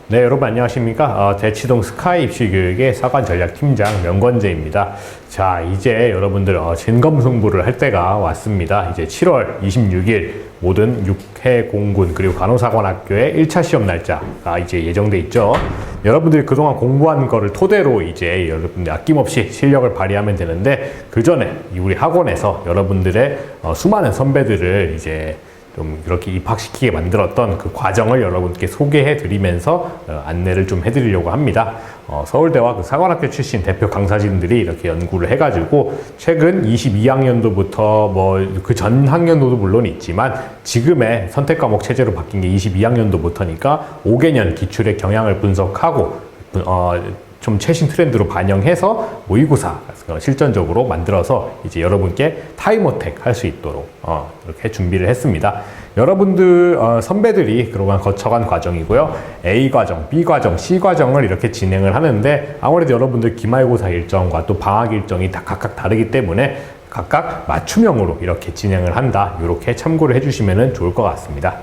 네, 여러분 안녕하십니까? 대치동 스카이 입시교육의 사관전략팀장 명건재입니다. 자, 이제 여러분들 진검승부를 할 때가 왔습니다. 이제 7월 26일 모든 육해공군 그리고 간호사관학교의 1차 시험 날짜가 이제 예정돼 있죠. 여러분들이 그동안 공부한 거를 토대로 이제 여러분들 아낌없이 실력을 발휘하면 되는데, 그 전에 우리 학원에서 여러분들의 수많은 선배들을 이제 좀 이렇게 입학시키게 만들었던 그 과정을 여러분께 소개해 드리면서 안내를 좀 해드리려고 합니다. 서울대와 그 사관학교 출신 대표 강사진들이 이렇게 연구를 해가지고 최근 22학년도부터 뭐 그 전 학년도도 물론 있지만 지금의 선택 과목 체제로 바뀐 게 22학년도부터니까 5개년 기출의 경향을 분석하고 좀 최신 트렌드로 반영해서 모의고사 실전적으로 만들어서 이제 여러분께 타임어택 할 수 있도록 이렇게 준비를 했습니다. 여러분들 선배들이 그동안 거쳐간 과정이고요. A과정, B과정, C과정을 이렇게 진행을 하는데, 아무래도 여러분들 기말고사 일정과 또 방학 일정이 다 각각 다르기 때문에 각각 맞춤형으로 이렇게 진행을 한다, 이렇게 참고를 해주시면 좋을 것 같습니다.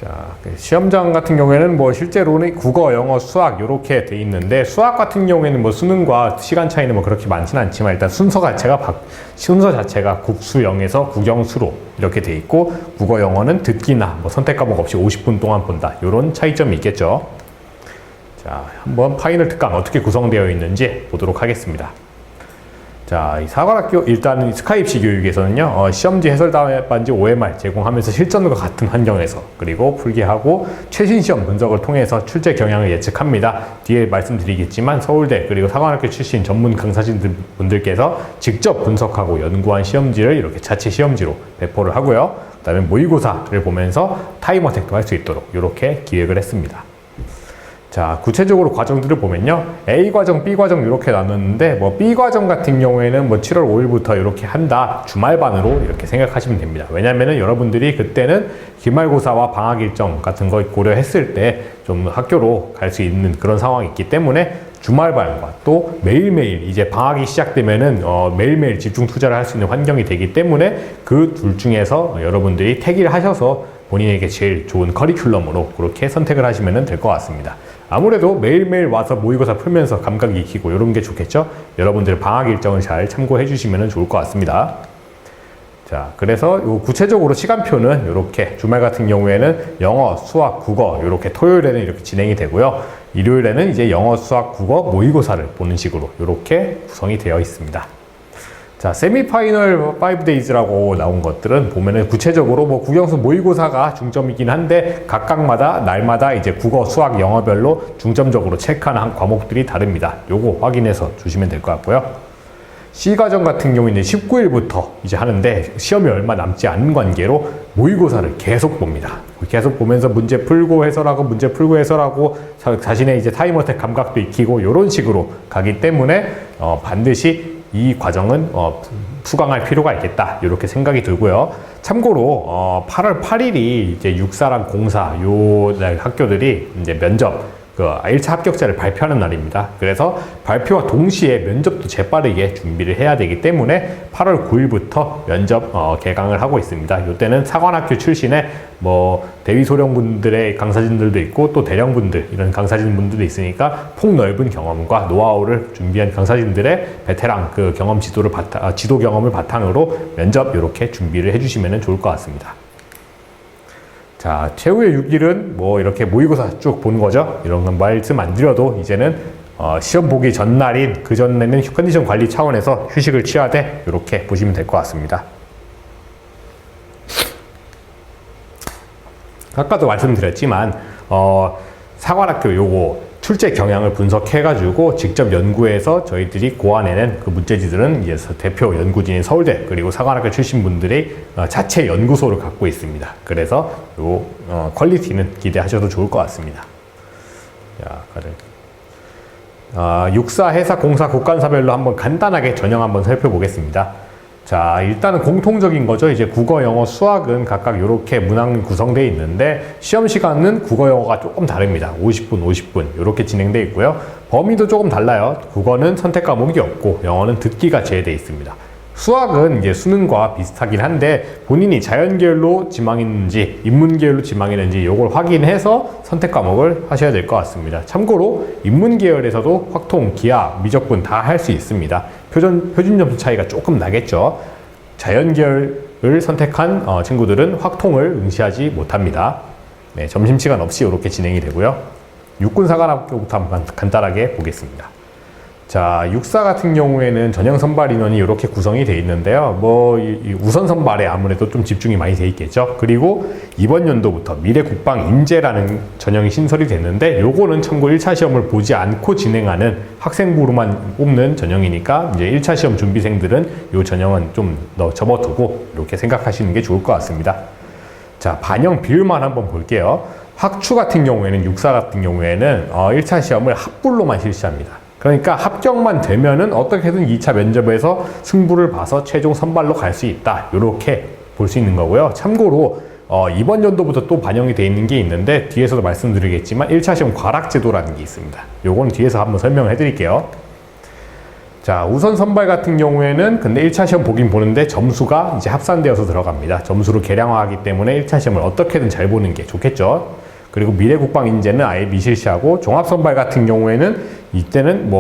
자, 시험장 같은 경우에는 뭐 실제로는 국어, 영어, 수학 이렇게 돼 있는데, 수학 같은 경우에는 뭐 수능과 시간 차이는 뭐 그렇게 많지는 않지만 일단 순서 자체가 국수영에서 국영수로 이렇게 돼 있고, 국어, 영어는 듣기나 뭐 선택 과목 없이 50분 동안 본다, 이런 차이점이 있겠죠. 자, 한번 파이널 특강 어떻게 구성되어 있는지 보도록 하겠습니다. 자, 이 사관학교 일단 스카이 입시 교육에서는요, 시험지 해설 답안지 OMR 제공하면서 실전과 같은 환경에서 그리고 풀기하고 최신 시험 분석을 통해서 출제 경향을 예측합니다. 뒤에 말씀드리겠지만 서울대 그리고 사관학교 출신 전문 강사진분들께서 직접 분석하고 연구한 시험지를 이렇게 자체 시험지로 배포를 하고요. 그다음에 모의고사를 보면서 타임 어택도 할 수 있도록 이렇게 기획을 했습니다. 자, 구체적으로 과정들을 보면요, A과정, B과정 이렇게 나눴는데, 뭐 B과정 같은 경우에는 뭐 7월 5일부터 이렇게 한다, 주말반으로 이렇게 생각하시면 됩니다. 왜냐면은 여러분들이 그때는 기말고사와 방학 일정 같은 거 고려했을 때 좀 학교로 갈 수 있는 그런 상황이 있기 때문에 주말반과 또 매일매일 이제 방학이 시작되면은 매일매일 집중 투자를 할 수 있는 환경이 되기 때문에 그 둘 중에서 여러분들이 택일 하셔서 본인에게 제일 좋은 커리큘럼으로 그렇게 선택을 하시면 될 것 같습니다. 아무래도 매일매일 와서 모의고사 풀면서 감각 익히고 이런 게 좋겠죠? 여러분들 방학 일정을 잘 참고해 주시면 좋을 것 같습니다. 자, 그래서 요 구체적으로 시간표는 이렇게 주말 같은 경우에는 영어, 수학, 국어 이렇게 토요일에는 이렇게 진행이 되고요. 일요일에는 이제 영어, 수학, 국어 모의고사를 보는 식으로 이렇게 구성이 되어 있습니다. 자, 세미파이널 5days라고 나온 것들은 보면은 구체적으로 뭐 국영수 모의고사가 중점이긴 한데 각각마다 날마다 이제 국어, 수학, 영어별로 중점적으로 체크하는 과목들이 다릅니다. 요거 확인해서 주시면 될 것 같고요. C과정 같은 경우는 19일부터 이제 하는데 시험이 얼마 남지 않은 관계로 모의고사를 계속 봅니다. 계속 보면서 문제 풀고 해설하고 문제 풀고 해설하고 자신의 이제 타임어택 감각도 익히고 이런 식으로 가기 때문에 반드시 이 과정은 수강할 필요가 있겠다, 이렇게 생각이 들고요. 참고로 8월 8일이 이제 육사랑 공사 요 학교들이 이제 면접 1차 합격자를 발표하는 날입니다. 그래서 발표와 동시에 면접도 재빠르게 준비를 해야 되기 때문에 8월 9일부터 면접 개강을 하고 있습니다. 이때는 사관학교 출신의 뭐 대위소령분들의 강사진들도 있고 또 대령분들 이런 강사진분들도 있으니까 폭넓은 경험과 노하우를 준비한 강사진들의 베테랑 그 경험 지도 경험을 바탕으로 면접 이렇게 준비를 해주시면 좋을 것 같습니다. 자, 최후의 6일은 뭐 이렇게 모의고사 쭉 보는 거죠. 이런 건 말씀 안 드려도 이제는 시험 보기 전날인 그 전에는 컨디션 관리 차원에서 휴식을 취하되 이렇게 보시면 될 것 같습니다. 아까도 말씀드렸지만 사관학교 요거 출제 경향을 분석해가지고 직접 연구해서 저희들이 고안해낸 그 문제지들은 이제 대표 연구진인 서울대 그리고 사관학교 출신 분들이 자체 연구소를 갖고 있습니다. 그래서 요 퀄리티는 기대하셔도 좋을 것 같습니다. 자, 육사, 해사, 공사, 국간사별로 한번 간단하게 전형 한번 살펴보겠습니다. 자, 일단은 공통적인 거죠. 이제 국어, 영어, 수학은 각각 이렇게 문항 구성되어 있는데 시험 시간은 국어, 영어가 조금 다릅니다. 50분, 50분 이렇게 진행되어 있고요. 범위도 조금 달라요. 국어는 선택 과목이 없고 영어는 듣기가 제외되어 있습니다. 수학은 이제 수능과 비슷하긴 한데 본인이 자연계열로 지망했는지 인문계열로 지망했는지 이걸 확인해서 선택 과목을 하셔야 될 것 같습니다. 참고로 인문계열에서도 확통, 기하, 미적분 다 할 수 있습니다. 표준 점수 차이가 조금 나겠죠. 자연계열을 선택한 친구들은 확통을 응시하지 못합니다. 네, 점심시간 없이 이렇게 진행이 되고요. 육군사관학교부터 한번 간단하게 보겠습니다. 자, 육사 같은 경우에는 전형 선발 인원이 이렇게 구성이 되어 있는데요. 이 우선 선발에 아무래도 좀 집중이 많이 되어 있겠죠. 그리고 이번 연도부터 미래국방인재라는 전형이 신설이 됐는데 요거는 참고 1차 시험을 보지 않고 진행하는 학생부로만 뽑는 전형이니까 이제 1차 시험 준비생들은 요 전형은 좀 더 접어두고 이렇게 생각하시는 게 좋을 것 같습니다. 자, 반영 비율만 한번 볼게요. 학추 같은 경우에는 육사 같은 경우에는 1차 시험을 합불로만 실시합니다. 그러니까 합격만 되면은 어떻게든 2차 면접에서 승부를 봐서 최종 선발로 갈 수 있다. 이렇게 볼 수 있는 거고요. 참고로 이번 연도부터 또 반영이 되어 있는 게 있는데 뒤에서도 말씀드리겠지만 1차 시험 과락제도라는 게 있습니다. 요건 뒤에서 한번 설명을 해드릴게요. 자, 우선 선발 같은 경우에는 근데 1차 시험 보긴 보는데 점수가 이제 합산되어서 들어갑니다. 점수로 계량화하기 때문에 1차 시험을 어떻게든 잘 보는 게 좋겠죠. 그리고 미래국방인재는 아예 미실시하고 종합선발 같은 경우에는 이때는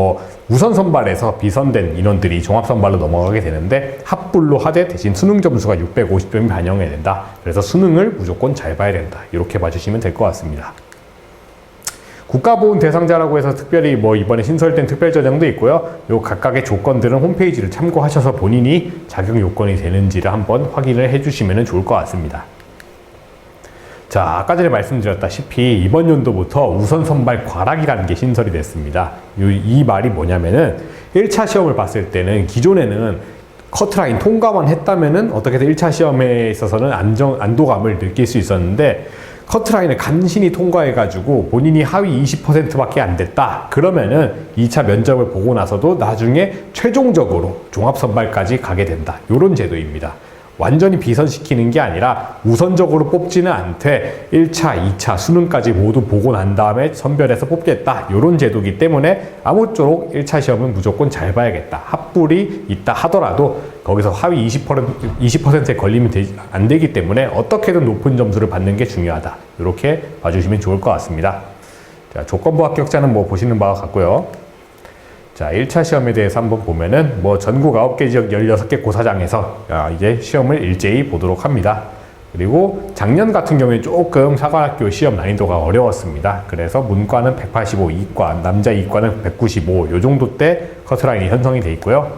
우선 선발에서 비선된 인원들이 종합선발로 넘어가게 되는데 합불로 하되 대신 수능 점수가 650점이 반영해야 된다. 그래서 수능을 무조건 잘 봐야 된다. 이렇게 봐주시면 될 것 같습니다. 국가보훈 대상자라고 해서 특별히 이번에 신설된 특별 전형도 있고요. 요 각각의 조건들은 홈페이지를 참고하셔서 본인이 자격 요건이 되는지를 한번 확인을 해주시면 좋을 것 같습니다. 자, 아까 전에 말씀드렸다시피 이번 연도부터 우선 선발 과락이라는 게 신설이 됐습니다. 이 말이 뭐냐면은 1차 시험을 봤을 때는 기존에는 커트라인 통과만 했다면은 어떻게든 1차 시험에 있어서는 안도감을 느낄 수 있었는데 커트라인을 간신히 통과해가지고 본인이 하위 20%밖에 안 됐다. 그러면은 2차 면접을 보고 나서도 나중에 최종적으로 종합선발까지 가게 된다. 이런 제도입니다. 완전히 비선시키는 게 아니라 우선적으로 뽑지는 않되 1차, 2차 수능까지 모두 보고 난 다음에 선별해서 뽑겠다. 이런 제도이기 때문에 아무쪼록 1차 시험은 무조건 잘 봐야겠다. 합불이 있다 하더라도 거기서 하위 20%에 걸리면 안 되기 때문에 어떻게든 높은 점수를 받는 게 중요하다. 이렇게 봐주시면 좋을 것 같습니다. 자, 조건부 합격자는 보시는 바와 같고요. 자, 1차 시험에 대해서 한번 보면은 전국 9개 지역 16개 고사장에서 이제 시험을 일제히 보도록 합니다. 그리고 작년 같은 경우에 조금 사관학교 시험 난이도가 어려웠습니다. 그래서 문과는 185, 이과, 남자 이과는 195, 요 정도 때 커트라인이 형성이 돼 있고요.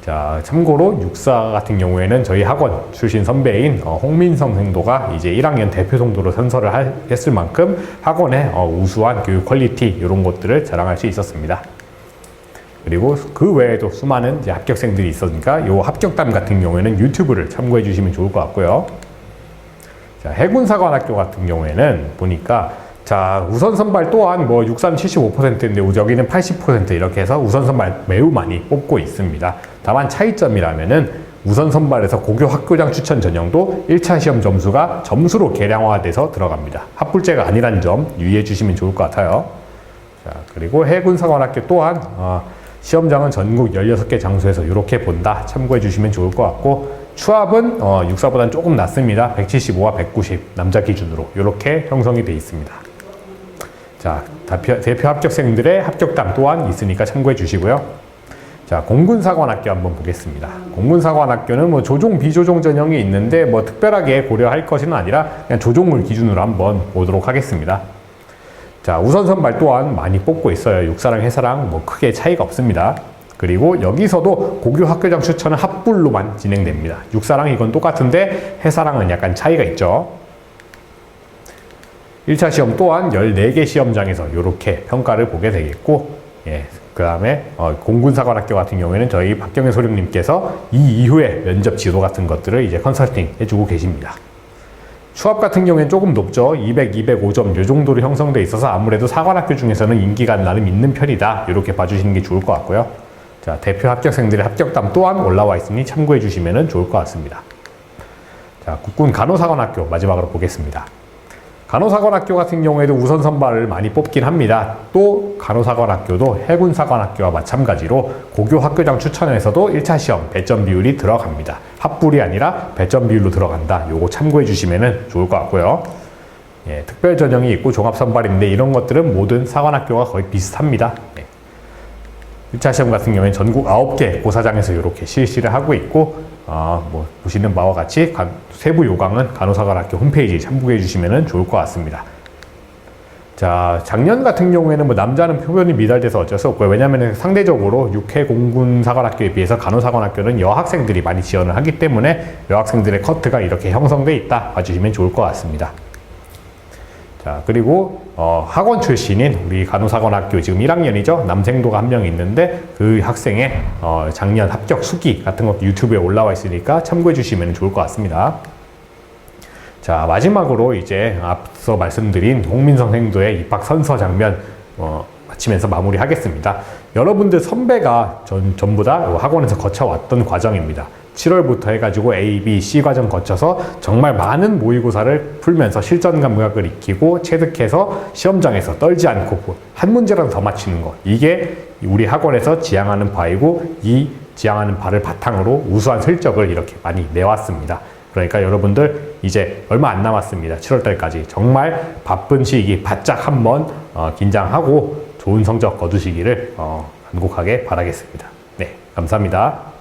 자, 참고로 육사 같은 경우에는 저희 학원 출신 선배인 홍민성 생도가 이제 1학년 대표 정도로 선서를 했을 만큼 학원의 우수한 교육 퀄리티 이런 것들을 자랑할 수 있었습니다. 그리고 그 외에도 수많은 이제 합격생들이 있으니까 이 합격담 같은 경우에는 유튜브를 참고해 주시면 좋을 것 같고요. 자, 해군사관학교 같은 경우에는 보니까 자, 우선 선발 또한 육사는 75%인데 여기는 80% 이렇게 해서 우선 선발 매우 많이 뽑고 있습니다. 다만 차이점이라면은 우선 선발에서 고교 학교장 추천 전형도 1차 시험 점수가 점수로 계량화돼서 들어갑니다. 합불제가 아니란 점 유의해 주시면 좋을 것 같아요. 자, 그리고 해군사관학교 또한 시험장은 전국 16개 장소에서 이렇게 본다. 참고해 주시면 좋을 것 같고 추합은 육사보다는 조금 낮습니다. 175와 190 남자 기준으로 이렇게 형성이 되어 있습니다. 자, 대표 합격생들의 합격담 또한 있으니까 참고해 주시고요. 자, 공군사관학교 한번 보겠습니다. 공군사관학교는 조종, 비조종 전형이 있는데 특별하게 고려할 것은 아니라 그냥 조종을 기준으로 한번 보도록 하겠습니다. 자, 우선 선발 또한 많이 뽑고 있어요. 육사랑 해사랑 크게 차이가 없습니다. 그리고 여기서도 고교 학교장 추천은 합불로만 진행됩니다. 육사랑 이건 똑같은데 해사랑은 약간 차이가 있죠. 1차 시험 또한 14개 시험장에서 이렇게 평가를 보게 되겠고, 그 다음에 공군사관학교 같은 경우에는 저희 박경혜 소령님께서 이 이후에 면접 지도 같은 것들을 이제 컨설팅 해주고 계십니다. 추합 같은 경우에는 조금 높죠. 200, 205점 이 정도로 형성돼 있어서 아무래도 사관학교 중에서는 인기가 나름 있는 편이다. 이렇게 봐주시는 게 좋을 것 같고요. 자, 대표 합격생들의 합격담 또한 올라와 있으니 참고해 주시면 좋을 것 같습니다. 자, 국군 간호사관학교 마지막으로 보겠습니다. 간호사관학교 같은 경우에도 우선 선발을 많이 뽑긴 합니다. 또 간호사관학교도 해군사관학교와 마찬가지로 고교 학교장 추천에서도 1차 시험 배점 비율이 들어갑니다. 합불이 아니라 배점 비율로 들어간다. 요거 참고해 주시면 좋을 것 같고요. 예, 특별 전형이 있고 종합 선발인데 이런 것들은 모든 사관학교가 거의 비슷합니다. 네. 1차 시험 같은 경우에는 전국 9개 고사장에서 이렇게 실시를 하고 있고 뭐 보시는 바와 같이 세부 요강은 간호사관학교 홈페이지 참고해 주시면 좋을 것 같습니다. 자, 작년 같은 경우에는 뭐 남자는 표본이 미달돼서 어쩔 수 없고요. 왜냐하면 상대적으로 육해 공군 사관학교에 비해서 간호사관학교는 여학생들이 많이 지원을 하기 때문에 여학생들의 커트가 이렇게 형성돼 있다 봐주시면 좋을 것 같습니다. 자, 그리고 학원 출신인 우리 간호사관학교 지금 1학년이죠. 남생도가 한 명 있는데 그 학생의 작년 합격 수기 같은 것도 유튜브에 올라와 있으니까 참고해 주시면 좋을 것 같습니다. 자, 마지막으로 이제 앞서 말씀드린 홍민성 생도의 입학 선서 장면 마치면서 마무리하겠습니다. 여러분들 선배가 전부 다 학원에서 거쳐왔던 과정입니다. 7월부터 해가지고 A, B, C 과정 거쳐서 정말 많은 모의고사를 풀면서 실전 감각을 익히고 체득해서 시험장에서 떨지 않고 한 문제라도 더 맞히는 것, 이게 우리 학원에서 지향하는 바이고 이 지향하는 바를 바탕으로 우수한 실적을 이렇게 많이 내왔습니다. 그러니까 여러분들 이제 얼마 안 남았습니다. 7월달까지 정말 바쁜 시기 바짝 한번 긴장하고 좋은 성적 거두시기를 간곡하게 바라겠습니다. 네, 감사합니다.